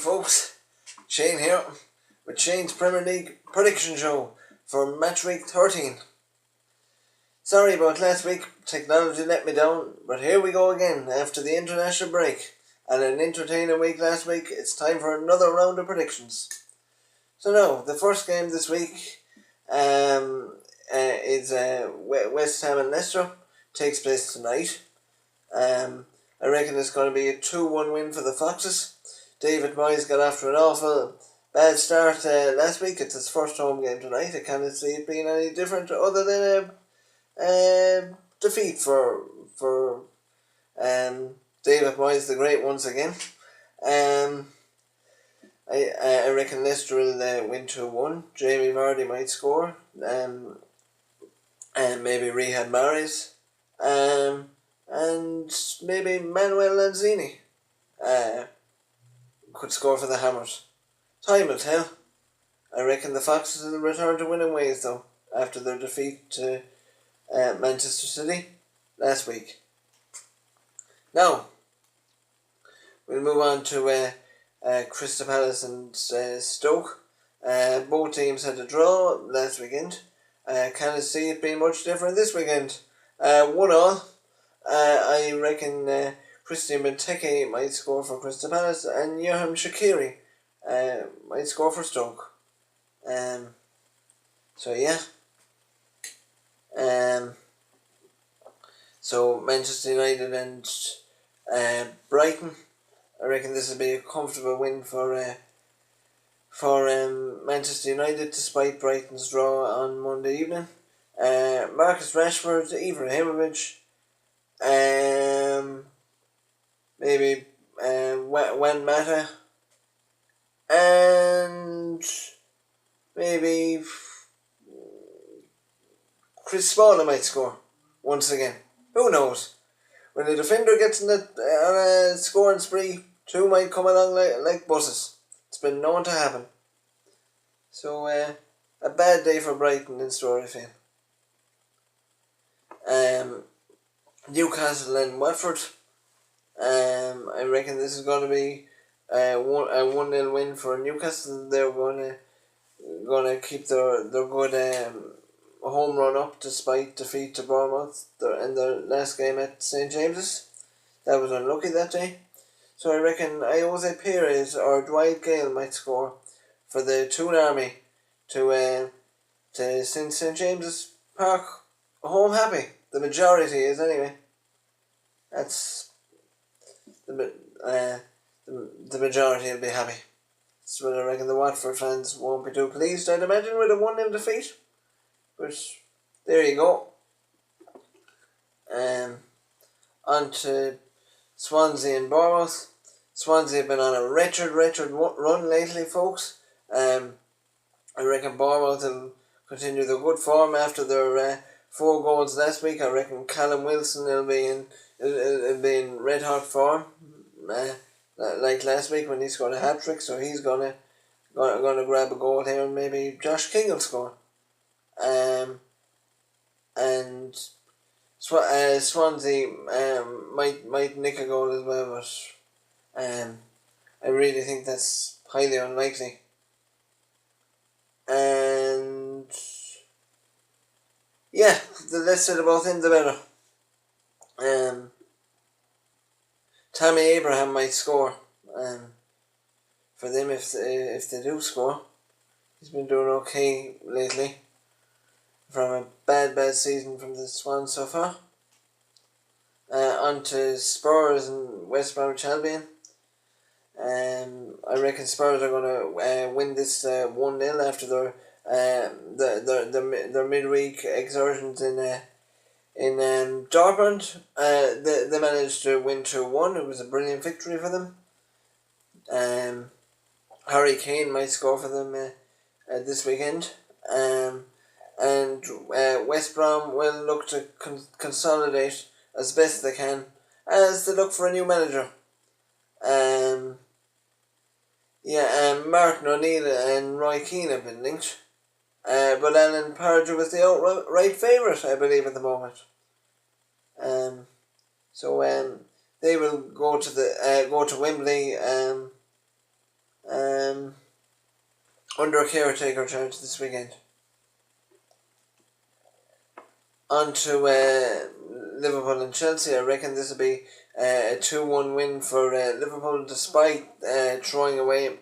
folks, Shane here with Shane's Premier League prediction show for match week 13. Sorry about last week, technology let me down, but here we go again after the international break and an entertaining week last week. It's time for another round of predictions. So now, the first game this week is West Ham and Leicester. Takes place tonight. I reckon it's going to be a 2-1 win for the Foxes. David Moyes got after an awful bad start last week. It's his first home game tonight. I can't see it being any different other than a defeat for David Moyes the Great once again. I reckon Leicester will win 2-1. Jamie Vardy might score. And maybe Riyad Mahrez. And maybe Manuel Lanzini could score for the Hammers. Time will tell. I reckon the Foxes will return to winning ways though, after their defeat to Manchester City last week. Now, we'll move on to Crystal Palace and Stoke. Both teams had a draw last weekend. Can't see it being much different this weekend. 1-1. I reckon Christian Benteke might score for Crystal Palace and Johan Shaqiri might score for Stoke. So Manchester United and Brighton. I reckon this will be a comfortable win for Manchester United despite Brighton's draw on Monday evening. Marcus Rashford, Ibrahimovic, maybe Juan Mata, and maybe Chris Smalling might score once again. Who knows? When the defender gets on a scoring spree, two might come along like buses. It's been known to happen. So a bad day for Brighton in store, I feel. Newcastle and Watford. I reckon this is going to be a 1-0 win for Newcastle. They're going to keep their good home run up despite defeat to Bournemouth in their last game at St James's. That was unlucky that day. So I reckon Jose Perez or Dwight Gale might score for the Toon Army to send St James's Park home happy. The majority is anyway. That's the majority will be happy. So I reckon the Watford fans won't be too pleased, I'd imagine, with a 1-0 defeat. But there you go. On to Swansea and Bournemouth. Swansea have been on a wretched run lately, folks. I reckon Bournemouth will continue their good form after their 4 goals last week. I reckon Callum Wilson will be in red hot form, like last week when he scored a hat trick. So he's gonna grab a goal here, and maybe Josh King will score. And Swansea might nick a goal as well, but I really think that's highly unlikely. And yeah, the less said about him, the better. Tammy Abraham might score for them if they do score. He's been doing okay lately from a bad season from the Swans so far. On to Spurs and West Bromwich Albion. I reckon Spurs are going to win this 1-0 after their midweek exertions in Dortmund. They managed to win 2-1. It was a brilliant victory for them. Harry Kane might score for them this weekend. And West Brom will look to consolidate as best they can as they look for a new manager. Martin O'Neill and Roy Keane have been linked. But Alan Pardew was the outright favourite, I believe, at the moment. They will go to Wembley under caretaker charge this weekend. On to Liverpool and Chelsea. I reckon this will be a 2-1 win for Liverpool, despite throwing away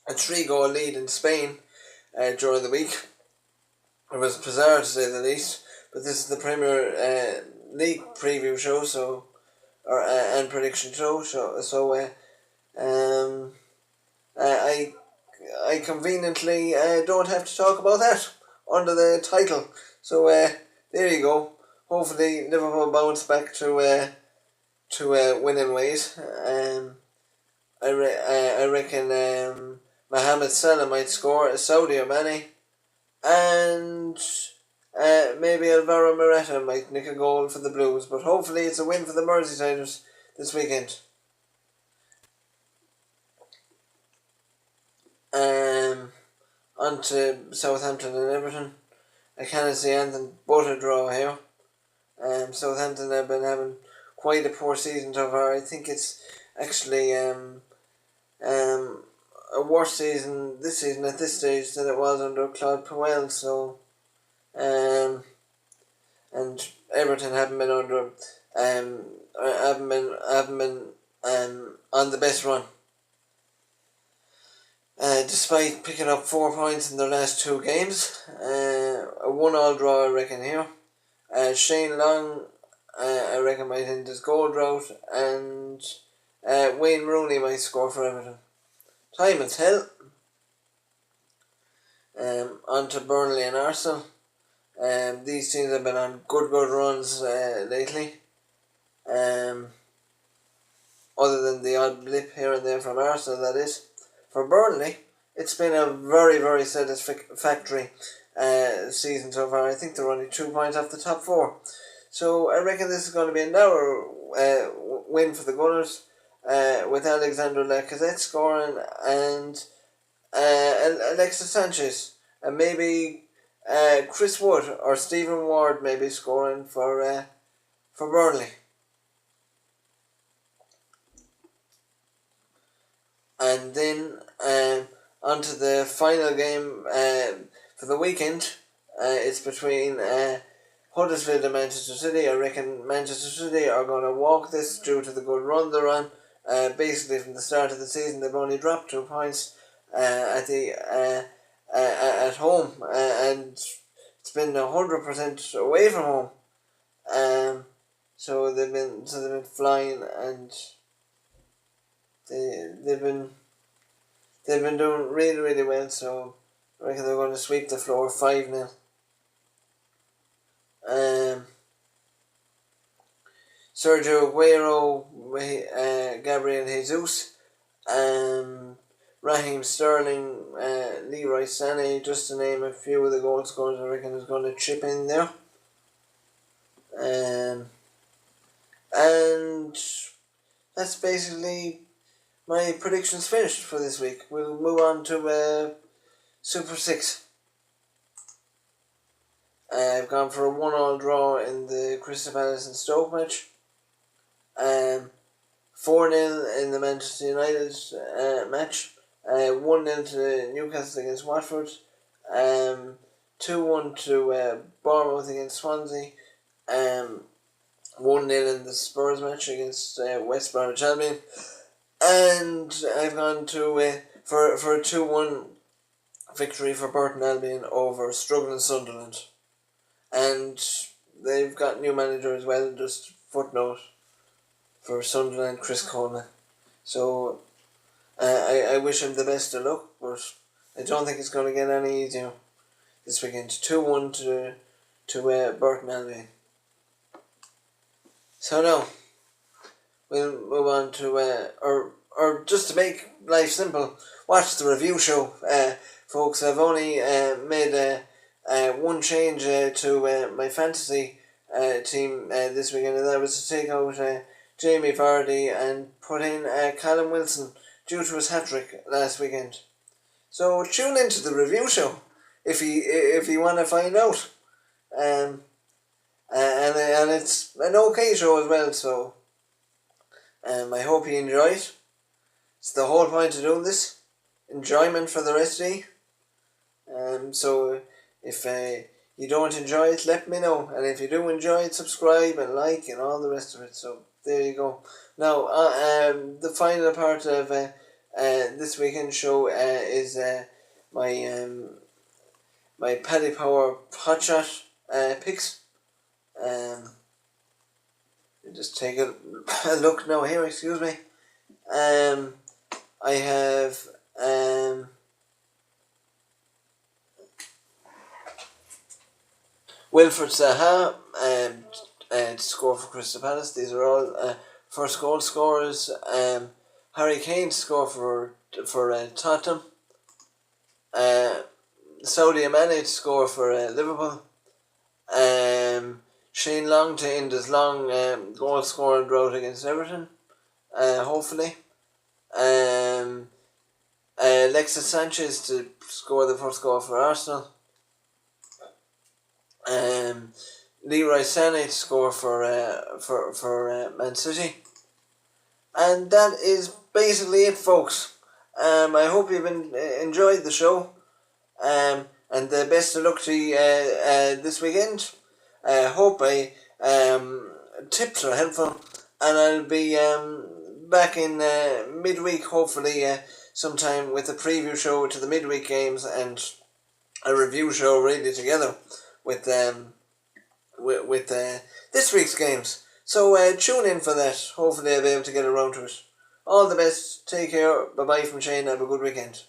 a 3-goal lead in Spain during the week. It was bizarre to say the least, but this is the Premier League preview show, and prediction show. I conveniently don't have to talk about that under the title. So there you go. Hopefully Liverpool bounce back to winning ways. I reckon Mohamed Salah might score, Sadio Mane, and maybe Alvaro Morata might nick a goal for the Blues. But hopefully it's a win for the Merseysiders this weekend. On to Southampton and Everton. I cannot see anything but a draw here. Southampton have been having quite a poor season so far. I think it's actually a worse season this season at this stage than it was under Claude Puel. So, and Everton haven't been under haven't been on the best run. Despite picking up 4 points in their last 2 games, a 1-1 draw I reckon here. Shane Long, I reckon might end his goal drought, and Wayne Rooney might score for Everton. Time will tell. On to Burnley and Arsenal. These teams have been on good runs lately. Other than the odd blip here and there from Arsenal, that is. For Burnley, it's been a very, very satisfactory season so far. I think they're only 2 points off the top 4. So I reckon this is going to be a narrow win for the Gunners, with Alexander Lacazette scoring and Alexis Sanchez, and maybe Chris Wood or Stephen Ward maybe scoring for Burnley. And then on to the final game for the weekend. It's between Huddersfield and Manchester City. I reckon Manchester City are going to walk this due to the good run they're on. Basically, from the start of the season, they've only dropped 2 points at home, and it's been 100% away from home. So they've been flying, and they've been doing really, really well. So I reckon they're going to sweep the floor 5-0. Sergio Aguero, Gabriel Jesus, Raheem Sterling, Leroy Sané, just to name a few of the goal scorers I reckon is going to chip in there. And that's basically my predictions finished for this week. We'll move on to Super 6. I've gone for a 1-1 draw in the Crystal Palace and Stoke match. 4-0 in the Manchester United match. 1-0 to Newcastle against Watford. 2-1 to Bournemouth against Swansea. 1-0 in the Spurs match against West Bromwich Albion. And I've gone to for a 2-1 victory for Burton Albion over struggling Sunderland. And they've got new manager as well, just footnote for Sunderland, Chris Coleman. So I wish him the best of luck, but I don't think it's going to get any easier this weekend. 2-1 to Burton Albion. So now we'll move on to or just to make life simple, watch the review show, folks. I've only made one change to my fantasy team this weekend, and that was to take out Jamie Vardy and put in Callum Wilson due to his hat-trick last weekend. So tune into the review show if you want to find out. And it's an okay show as well, so I hope you enjoy it. It's the whole point of doing this. Enjoyment for the rest of you. So if you don't enjoy it, let me know. And if you do enjoy it, subscribe and like and all the rest of it. So there you go. Now, the final part of this weekend show is my Paddy Power hotshot picks. Just take a look now here. Excuse me. I have Wilfred Zaha to score for Crystal Palace. These are all first goal scorers. Harry Kane to score for Tottenham. Saudi Mane to score for Liverpool. Shane Long to end his long goal scoring drought against Everton. Hopefully. Alexis Sanchez to score the first goal for Arsenal. Leroy Sané to score for Man City. And that is basically it, folks. I hope you've enjoyed the show. And the best of luck to you this weekend. Hope tips are helpful, and I'll be back in midweek, hopefully sometime with a preview show to the midweek games and a review show really together with this week's games. So tune in for that. Hopefully I'll be able to get around to it. All the best. Take care. Bye bye from Shane. Have a good weekend.